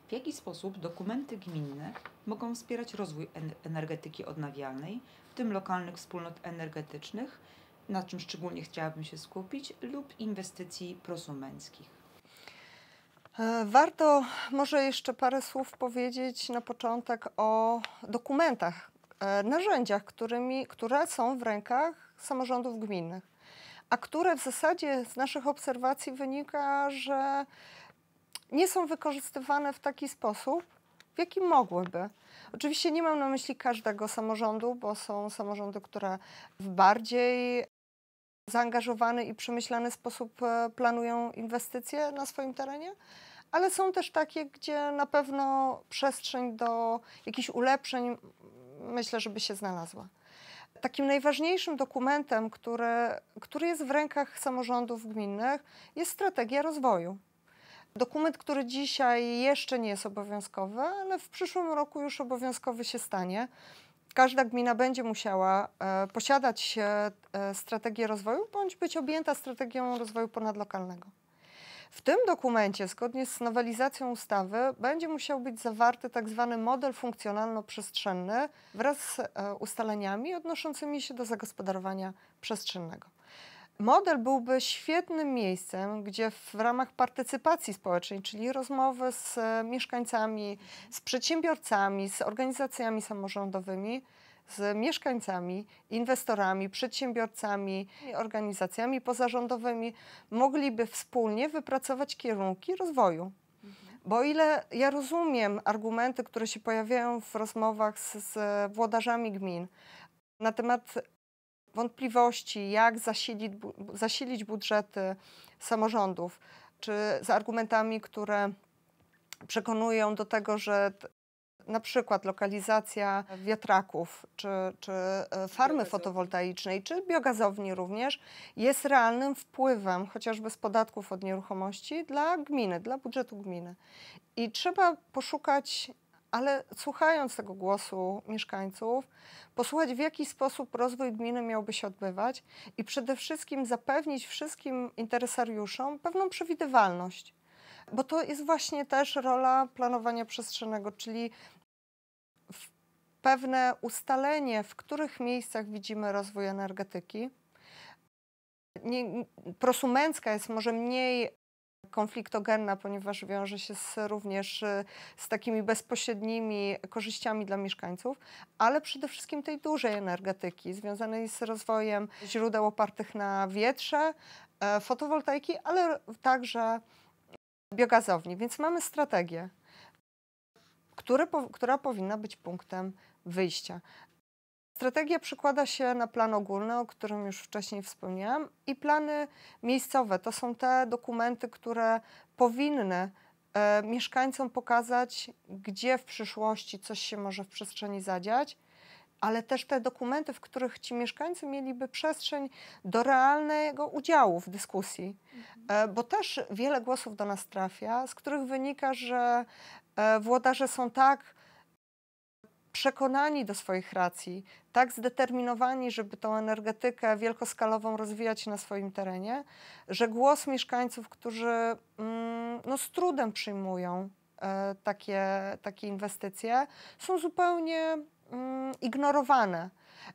W jaki sposób dokumenty gminne mogą wspierać rozwój energetyki odnawialnej, w tym lokalnych wspólnot energetycznych, na czym szczególnie chciałabym się skupić, lub inwestycji prosumenckich? Warto może jeszcze parę słów powiedzieć na początek o dokumentach, narzędziach, które są w rękach samorządów gminnych, a które w zasadzie z naszych obserwacji wynika, że nie są wykorzystywane w taki sposób, w jaki mogłyby. Oczywiście nie mam na myśli każdego samorządu, bo są samorządy, które w bardziej zaangażowany i przemyślany sposób planują inwestycje na swoim terenie, ale są też takie, gdzie na pewno przestrzeń do jakichś ulepszeń myślę, żeby się znalazła. Takim najważniejszym dokumentem, który jest w rękach samorządów gminnych, jest strategia rozwoju. Dokument, który dzisiaj jeszcze nie jest obowiązkowy, ale w przyszłym roku już obowiązkowy się stanie. Każda gmina będzie musiała posiadać strategię rozwoju bądź być objęta strategią rozwoju ponadlokalnego. W tym dokumencie, zgodnie z nowelizacją ustawy, będzie musiał być zawarty tak zwany model funkcjonalno-przestrzenny wraz z ustaleniami odnoszącymi się do zagospodarowania przestrzennego. Model byłby świetnym miejscem, gdzie w ramach partycypacji społecznej, czyli rozmowy z mieszkańcami, z przedsiębiorcami, z organizacjami samorządowymi, z mieszkańcami, inwestorami, przedsiębiorcami, organizacjami pozarządowymi mogliby wspólnie wypracować kierunki rozwoju. Bo o ile ja rozumiem argumenty, które się pojawiają w rozmowach z włodarzami gmin na temat wątpliwości, jak zasilić budżety samorządów, czy z argumentami, które przekonują do tego, że na przykład lokalizacja wiatraków, czy farmy fotowoltaicznej, czy biogazowni również jest realnym wpływem, chociażby z podatków od nieruchomości, dla gminy, dla budżetu gminy. I trzeba poszukać, ale słuchając tego głosu mieszkańców, posłuchać, w jaki sposób rozwój gminy miałby się odbywać i przede wszystkim zapewnić wszystkim interesariuszom pewną przewidywalność. Bo to jest właśnie też rola planowania przestrzennego, czyli pewne ustalenie, w których miejscach widzimy rozwój energetyki. Prosumencka jest może mniej konfliktogenna, ponieważ wiąże się również z takimi bezpośrednimi korzyściami dla mieszkańców, ale przede wszystkim tej dużej energetyki związanej z rozwojem źródeł opartych na wietrze, fotowoltaiki, ale także biogazowni. Więc mamy strategię, która powinna być punktem wyjścia. Strategia przekłada się na plan ogólny, o którym już wcześniej wspomniałam, i plany miejscowe. To są te dokumenty, które powinny mieszkańcom pokazać, gdzie w przyszłości coś się może w przestrzeni zadziać, ale też te dokumenty, w których ci mieszkańcy mieliby przestrzeń do realnego udziału w dyskusji. Bo też wiele głosów do nas trafia, z których wynika, że włodarze są tak przekonani do swoich racji, tak zdeterminowani, żeby tą energetykę wielkoskalową rozwijać na swoim terenie, że głos mieszkańców, którzy z trudem przyjmują takie inwestycje, są zupełnie ignorowane.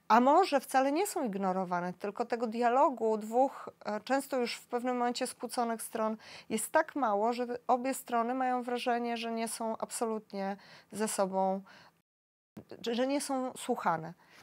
A może wcale nie są ignorowane, tylko tego dialogu dwóch, często już w pewnym momencie skłóconych stron jest tak mało, że obie strony mają wrażenie, że nie są absolutnie ze sobą, że nie są słuchane.